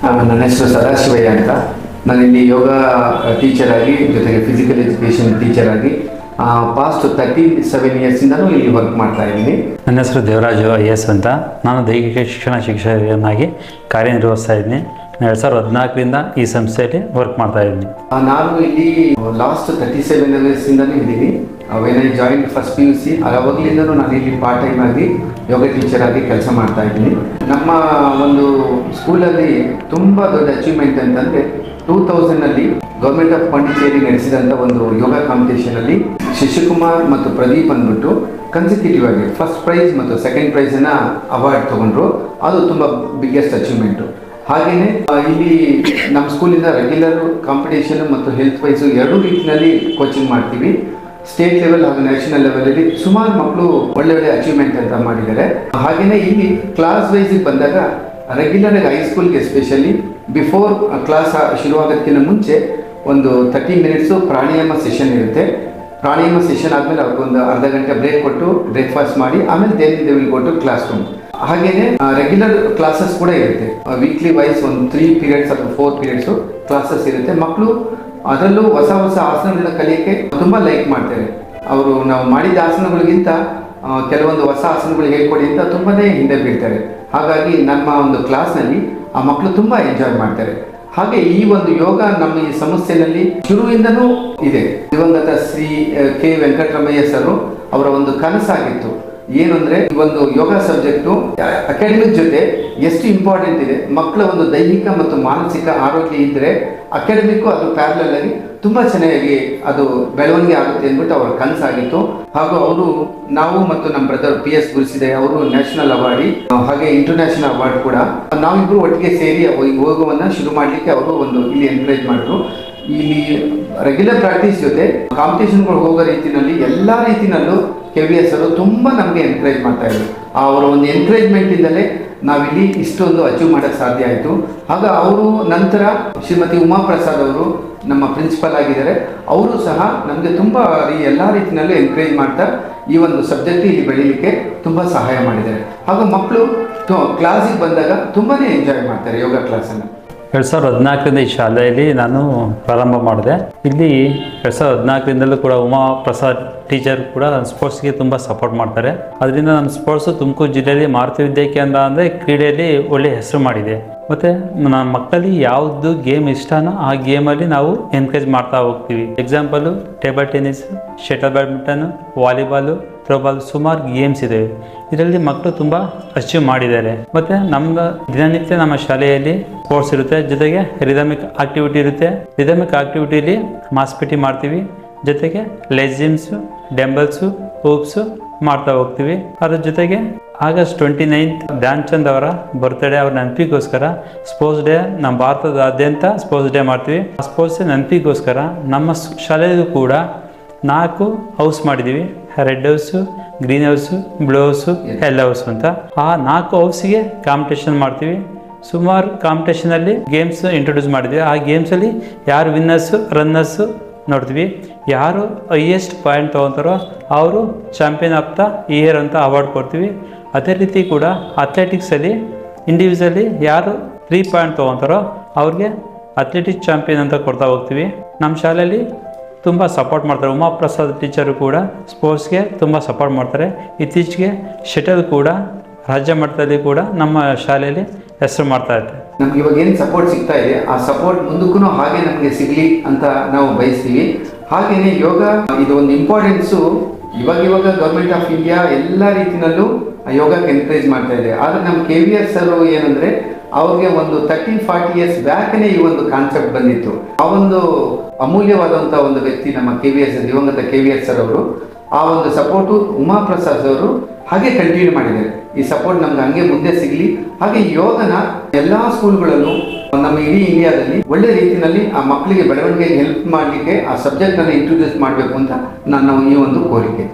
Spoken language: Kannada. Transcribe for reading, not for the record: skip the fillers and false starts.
ನನ್ನ ಹೆಸರು ಸದಾಶಿವಯ್ಯ ಅಂತ. ನಾನಿಲ್ಲಿ ಯೋಗ ಟೀಚರ್ ಆಗಿ ಜೊತೆಗೆ ಫಿಸಿಕಲ್ ಎಜುಕೇಷನ್ ಟೀಚರ್ ಆಗಿ ಪಾಸ್ಟ್ 37 ಇಯರ್ಸಿಂದನೂ ಇಲ್ಲಿ ವರ್ಕ್ ಮಾಡ್ತಾ ಇದ್ದೀನಿ. ನನ್ನ ಹೆಸರು ದೇವರಾಜು IAS ಅಂತ. ನಾನು ದೈಹಿಕ ಶಿಕ್ಷಣ ಶಿಕ್ಷಕನಾಗಿ ಕಾರ್ಯನಿರ್ವಹಿಸ್ತಾ ಇದ್ದೀನಿ. 2014ರಿಂದ ಈ ಸಂಸ್ಥೆಯಲ್ಲಿ ವರ್ಕ್ ಮಾಡ್ತಾ ಇದ್ದೀನಿ. ನಾನು ಇಲ್ಲಿ ಲಾಸ್ಟ್ 37 ಇಯರ್ಸಿಂದನೂ ಇದ್ದೀನಿ. When I join first PUC ಅವಾಗಲಿಂದನೂ ನಾನು ಇಲ್ಲಿ ಪಾರ್ಟ್ ಟೈಮ್ ಆಗಿ ಯೋಗ ಟೀಚರ್ ಆಗಿ ಕೆಲಸ ಮಾಡ್ತಾ ಇದ್ದೀನಿ. ನಮ್ಮ ಒಂದು ಸ್ಕೂಲಲ್ಲಿ ತುಂಬ ದೊಡ್ಡ ಅಚೀವ್ಮೆಂಟ್ ಅಂತಂದರೆ 2000ನಲ್ಲಿ ಗೌರ್ಮೆಂಟ್ ಆಫ್ ಪಾಂಡಿಚೇರಿ ನಡೆಸಿದಂಥ ಒಂದು ಯೋಗ ಕಾಂಪಿಟೇಷನಲ್ಲಿ ಶಿಶುಕುಮಾರ್ ಮತ್ತು ಪ್ರದೀಪ್ ಅಂದ್ಬಿಟ್ಟು ಕನ್ಸಿಕ್ಯೂಟಿವ್ ಆಗಿ ಫಸ್ಟ್ ಪ್ರೈಸ್ ಮತ್ತು ಸೆಕೆಂಡ್ ಪ್ರೈಸನ್ನು ಅವಾರ್ಡ್ ತೊಗೊಂಡ್ರು. ಅದು ತುಂಬ ಬಿಗ್ಗೆಸ್ಟ್ ಅಚೀವ್ಮೆಂಟು. ಹಾಗೆಯೇ ಇಲ್ಲಿ ನಮ್ಮ ಸ್ಕೂಲಿಂದ ರೆಗ್ಯುಲರ್ ಕಾಂಪಿಟೇಷನ್ ಮತ್ತು ಹೆಲ್ತ್ ವೈಸು ಎರಡೂ ರೀತಿಯಲ್ಲಿ ಕೋಚಿಂಗ್ ಮಾಡ್ತೀವಿ. ಸ್ಟೇಟ್ ಲೆವೆಲ್ ಹಾಗೂ ನ್ಯಾಷನಲ್ ಲೆವೆಲಲ್ಲಿ ಸುಮಾರು ಮಕ್ಕಳು ಒಳ್ಳೆ ಅಚೀವ್ಮೆಂಟ್ ಅಂತ ಮಾಡಿದ್ದಾರೆ. ಹಾಗೆಯೇ ಇಲ್ಲಿ ಕ್ಲಾಸ್ ವೈಸಿಗೆ ಬಂದಾಗ ರೆಗ್ಯುಲರ್ ಆಗಿ ಹೈಸ್ಕೂಲ್ಗೆ ಎಸ್ಪೆಷಲಿ ಬಿಫೋರ್ ಕ್ಲಾಸ್ ಶುರುವಾಗೋದಕ್ಕಿಂತ ಮುಂಚೆ ಒಂದು 30 ಮಿನಿಟ್ಸು ಪ್ರಾಣಾಯಾಮ ಸೆಷನ್ ಇರುತ್ತೆ. ಪ್ರಾಣಾಯಾಮ ಸೆಷನ್ ಆದಮೇಲೆ ಅವ್ರಿಗೊಂದು ಅರ್ಧ ಗಂಟೆ ಬ್ರೇಕ್ ಕೊಟ್ಟು ಬ್ರೇಕ್ಫಾಸ್ಟ್ ಮಾಡಿ ಆಮೇಲೆ they will go to classroom. ಹಾಗೆಯೇ ರೆಗ್ಯುಲರ್ ಕ್ಲಾಸಸ್ ಕೂಡ ಇರುತ್ತೆ. ವೀಕ್ಲಿ ವೈಸ್ ಒಂದು 3 ಪೀರಿಯಡ್ಸ್ ಅಥವಾ 4 ಪೀರಿಯಡ್ಸು ಕ್ಲಾಸಸ್ ಇರುತ್ತೆ. ಮಕ್ಕಳು ಅದರಲ್ಲೂ ಹೊಸ ಆಸನಗಳನ್ನ ಕಲಿಯೋಕ್ಕೆ ತುಂಬ ಲೈಕ್ ಮಾಡ್ತಾರೆ. ಅವರು ನಾವು ಮಾಡಿದ ಆಸನಗಳಿಗಿಂತ ಕೆಲವೊಂದು ಹೊಸ ಆಸನಗಳು ಹೇಳ್ಕೊಡಿ ಅಂತ ತುಂಬಾ ಹಿಂದೆ ಬೀಳ್ತಾರೆ. ಹಾಗಾಗಿ ನಮ್ಮ ಒಂದು ಕ್ಲಾಸ್ನಲ್ಲಿ ಆ ಮಕ್ಕಳು ತುಂಬ ಎಂಜಾಯ್ ಮಾಡ್ತಾರೆ. ಹಾಗೆ ಈ ಒಂದು ಯೋಗ ನಮ್ಮ ಈ ಸಂಸ್ಥೆಯಲ್ಲಿ ಶುರುವಿಂದನೂ ಇದೆ. ದಿವಂಗತ ಶ್ರೀ ಕೆ ವೆಂಕಟರಮಯ್ಯ ಸರ್ ಅವರ ಒಂದು ಕನಸಾಗಿತ್ತು. ಏನು ಅಂದರೆ ಈ ಒಂದು ಯೋಗ ಸಬ್ಜೆಕ್ಟು ಅಕಾಡೆಮಿಕ್ ಜೊತೆ ಎಷ್ಟು ಇಂಪಾರ್ಟೆಂಟ್ ಇದೆ. ಮಕ್ಕಳ ಒಂದು ದೈಹಿಕ ಮತ್ತು ಮಾನಸಿಕ ಆರೋಗ್ಯ ಇದ್ದರೆ ಅಕಾಡೆಮಿಕ್ಕು ಅದು ಪ್ಯಾರಲಲ್ ಆಗಿ ತುಂಬ ಚೆನ್ನಾಗಿ ಅದು ಬೆಳವಣಿಗೆ ಆಗುತ್ತೆ ಅಂದ್ಬಿಟ್ಟು ಅವರ ಕನಸಾಗಿತ್ತು. ಹಾಗೂ ಅವರು ನಾವು ಮತ್ತು ನಮ್ಮ ಬ್ರದರ್ PS ಗುರುಸಿದೆ ಅವರು ನ್ಯಾಷನಲ್ ಅವಾರ್ಡಿ ಹಾಗೆ ಇಂಟರ್ನ್ಯಾಷನಲ್ ಅವಾರ್ಡ್ ಕೂಡ ನಾವಿಬ್ಬರು ಒಟ್ಟಿಗೆ ಸೇರಿ ಯೋಗವನ್ನು ಶುರು ಮಾಡಲಿಕ್ಕೆ ಅವರು ಒಂದು ಇಲ್ಲಿ ಎನ್ಕರೇಜ್ ಮಾಡಿದ್ರು. ಇಲ್ಲಿ ರೆಗ್ಯುಲರ್ ಪ್ರಾಕ್ಟೀಸ್ ಜೊತೆ ಕಾಂಪಿಟೇಷನ್ಗಳು ಹೋಗೋ ರೀತಿಯಲ್ಲಿ ಎಲ್ಲ ರೀತಿಯಲ್ಲೂ KVS ಅವರು ತುಂಬ ನಮಗೆ ಎನ್ಕರೇಜ್ ಮಾಡ್ತಾ ಇದ್ರು. ಅವರ ಒಂದು ಎನ್ಕರೇಜ್ಮೆಂಟಿಂದಲೇ ನಾವಿಲ್ಲಿ ಇಷ್ಟೊಂದು ಅಚೀವ್ ಮಾಡೋಕ್ಕೆ ಸಾಧ್ಯ ಆಯಿತು. ಆಗ ಅವರು ನಂತರ ಶ್ರೀಮತಿ ಉಮಾಪ್ರಸಾದ್ ಅವರು ನಮ್ಮ ಪ್ರಿನ್ಸಿಪಲ್ ಆಗಿದ್ದಾರೆ. ಅವರು ಸಹ ನಮಗೆ ತುಂಬ ಎಲ್ಲ ರೀತಿಯಲ್ಲೂ ಎನ್ಕರೇಜ್ ಮಾಡ್ತಾ ಈ ಒಂದು ಸಬ್ಜೆಕ್ಟ್ ಇಲ್ಲಿ ಬೆಳೀಲಿಕ್ಕೆ ತುಂಬ ಸಹಾಯ ಮಾಡಿದ್ದಾರೆ. ಹಾಗೂ ಮಕ್ಕಳು ಕ್ಲಾಸಿಗೆ ಬಂದಾಗ ತುಂಬಾ ಎಂಜಾಯ್ ಮಾಡ್ತಾರೆ ಯೋಗ ಕ್ಲಾಸನ್ನು. 2014ರಿಂದ ಈ ಶಾಲೆಯಲ್ಲಿ ನಾನು ಪ್ರಾರಂಭ ಮಾಡಿದೆ. ಇಲ್ಲಿ 2014ರಿಂದಲೂ ಕೂಡ ಉಮಾ ಪ್ರಸಾದ್ ಟೀಚರ್ ಕೂಡ ಸ್ಪೋರ್ಟ್ಸ್ಗೆ ತುಂಬ ಸಪೋರ್ಟ್ ಮಾಡ್ತಾರೆ. ಅದರಿಂದ ನಮ್ಮ ಸ್ಪೋರ್ಟ್ಸು ತುಮಕೂರು ಜಿಲ್ಲೆಯಲ್ಲಿ ಮಾರುತಿ ವಿದ್ಯಾ ಕೇಂದ್ರ ಅಂದರೆ ಕ್ರೀಡೆಯಲ್ಲಿ ಒಳ್ಳೆಯ ಹೆಸರು ಮಾಡಿದೆ. ಮತ್ತು ನಮ್ಮ ಮಕ್ಕಳಲ್ಲಿ ಯಾವುದು ಗೇಮ್ ಇಷ್ಟನೋ ಆ ಗೇಮಲ್ಲಿ ನಾವು ಎನ್ಕರೇಜ್ ಮಾಡ್ತಾ ಹೋಗ್ತೀವಿ. Example table tennis, shuttle badminton, volleyball, throwball ಸುಮಾರು ಗೇಮ್ಸ್ ಇದ್ದಾವೆ. ಇದರಲ್ಲಿ ಮಕ್ಕಳು ತುಂಬ ಅಚೀವ್ ಮಾಡಿದ್ದಾರೆ. ಮತ್ತು ನಮ್ಮ ದಿನನಿತ್ಯ ನಮ್ಮ ಶಾಲೆಯಲ್ಲಿ ಸ್ಪೋರ್ಟ್ಸ್ ಇರುತ್ತೆ, ಜೊತೆಗೆ ರಿದಮಿಕ್ ಆಕ್ಟಿವಿಟಿ ಇರುತ್ತೆ. ರಿದಮಿಕ್ ಆಕ್ಟಿವಿಟಿಲಿ ಮಾಸ್ PT ಮಾಡ್ತೀವಿ, ಜೊತೆಗೆ ಲೆಜಿಮ್ಸು, ಡೆಂಬಲ್ಸು, ಹೂಪ್ಸು ಮಾಡ್ತಾ ಹೋಗ್ತೀವಿ. ಅದ್ರ ಜೊತೆಗೆ ಆಗಸ್ಟ್ 29 ಧ್ಯಾನ್ ಚಂದ್ ಅವರ ಬರ್ತ್ಡೇ, ಅವ್ರ ನೆನಪಿಗೋಸ್ಕರ ಸ್ಪೋರ್ಟ್ಸ್ ಡೇ ನಮ್ಮ ಭಾರತದಾದ್ಯಂತ ಸ್ಪೋರ್ಟ್ಸ್ ಡೇ ಮಾಡ್ತೀವಿ. ಆ ಸ್ಪೋರ್ಟ್ಸ್ ನೆನಪಿಗೋಸ್ಕರ ನಮ್ಮ ಶಾಲೆಯಲ್ಲೂ ಕೂಡ 4 ಹೌಸ್ ಮಾಡಿದ್ದೀವಿ. Red house, green house, blue house, yellow house ಅಂತ. ಆ 4 ಹೌಸಿಗೆ ಕಾಂಪಿಟೇಷನ್ ಮಾಡ್ತೀವಿ. ಸುಮಾರು ಕಾಂಪಿಟೇಷನಲ್ಲಿ ಗೇಮ್ಸ್ ಇಂಟ್ರೊಡ್ಯೂಸ್ ಮಾಡಿದ್ವಿ. ಆ ಗೇಮ್ಸಲ್ಲಿ ಯಾರು ವಿನ್ನರ್ಸು, ರನ್ನರ್ಸು ನೋಡ್ತೀವಿ. ಯಾರು ಹೈಯೆಸ್ಟ್ ಪಾಯಿಂಟ್ ತೊಗೊತಾರೋ ಅವರು ಚಾಂಪಿಯನ್ ಆಫ್ ದ ಇಯರ್ ಅಂತ ಅವಾರ್ಡ್ ಕೊಡ್ತೀವಿ. ಅದೇ ರೀತಿ ಕೂಡ ಅಥ್ಲೆಟಿಕ್ಸಲ್ಲಿ ಇಂಡಿವಿಜುವಲಿ ಯಾರು 3 ಪಾಯಿಂಟ್ ತೊಗೊತಾರೋ ಅವ್ರಿಗೆ ಅಥ್ಲೆಟಿಕ್ಸ್ ಚಾಂಪಿಯನ್ ಅಂತ ಕೊಡ್ತಾ ಹೋಗ್ತೀವಿ. ನಮ್ಮ ಶಾಲೆಯಲ್ಲಿ ತುಂಬ ಸಪೋರ್ಟ್ ಮಾಡ್ತಾರೆ. ಉಮಾಪ್ರಸಾದ್ ಟೀಚರು ಕೂಡ ಸ್ಪೋರ್ಟ್ಸ್ಗೆ ತುಂಬ ಸಪೋರ್ಟ್ ಮಾಡ್ತಾರೆ. ಇತ್ತೀಚೆಗೆ ಶಟಲ್ ಕೂಡ ರಾಜ್ಯ ಮಟ್ಟದಲ್ಲಿ ಕೂಡ ನಮ್ಮ ಶಾಲೆಯಲ್ಲಿ ಹೆಸರು ಮಾಡ್ತಾ ಇದ್ದಾರೆ. ನಮ್ಗೆ ಇವಾಗ ಏನು ಸಪೋರ್ಟ್ ಸಿಗ್ತಾ ಇದೆ ಆ ಸಪೋರ್ಟ್ ಮುಂದಕ್ಕೂ ಹಾಗೆ ನಮಗೆ ಸಿಗಲಿ ಅಂತ ನಾವು ಬಯಸ್ತೀವಿ. ಹಾಗೆಯೇ ಯೋಗ ಇದು ಒಂದು ಇಂಪಾರ್ಟೆನ್ಸು ಇವಾಗ ಗೌರ್ಮೆಂಟ್ ಆಫ್ ಇಂಡಿಯಾ ಎಲ್ಲ ರೀತಿಯಲ್ಲೂ ಯೋಗಕ್ಕೆ ಎನ್ಕರೇಜ್ ಮಾಡ್ತಾ ಇದೆ. ಆದರೆ ನಮ್ಮ KVS ಸರ್ ಏನಂದರೆ ಅವ್ರಿಗೆ ಒಂದು 30-40 ಇಯರ್ಸ್ ಬ್ಯಾಕ್ನೇ ಈ ಒಂದು ಕಾನ್ಸೆಪ್ಟ್ ಬಂದಿತ್ತು. ಆ ಒಂದು ಅಮೂಲ್ಯವಾದಂಥ ಒಂದು ವ್ಯಕ್ತಿ ನಮ್ಮ KVS ದಿವಂಗತ KVS ಸರ್ ಅವರು ಆ ಒಂದು ಸಪೋರ್ಟು ಉಮಾಪ್ರಸಾದ್ ಅವರು ಹಾಗೆ ಕಂಟಿನ್ಯೂ ಮಾಡಿದ್ದಾರೆ. ಈ ಸಪೋರ್ಟ್ ನಮ್ಗೆ ಹಂಗೆ ಮುಂದೆ ಸಿಗಲಿ. ಹಾಗೆ ಯೋಗನ ಎಲ್ಲ ಸ್ಕೂಲ್ಗಳಲ್ಲೂ ನಮ್ಮ ಇಡೀ ಇಂಡಿಯಾದಲ್ಲಿ ಒಳ್ಳೆ ರೀತಿಯಲ್ಲಿ ಆ ಮಕ್ಕಳಿಗೆ ಬೆಳವಣಿಗೆಗೆ ಹೆಲ್ಪ್ ಮಾಡಲಿಕ್ಕೆ ಆ ಸಬ್ಜೆಕ್ಟನ್ನು ಇಂಟ್ರೊಡ್ಯೂಸ್ ಮಾಡಬೇಕು ಅಂತ ನನ್ನ ಈ ಒಂದು ಕೋರಿಕೆ.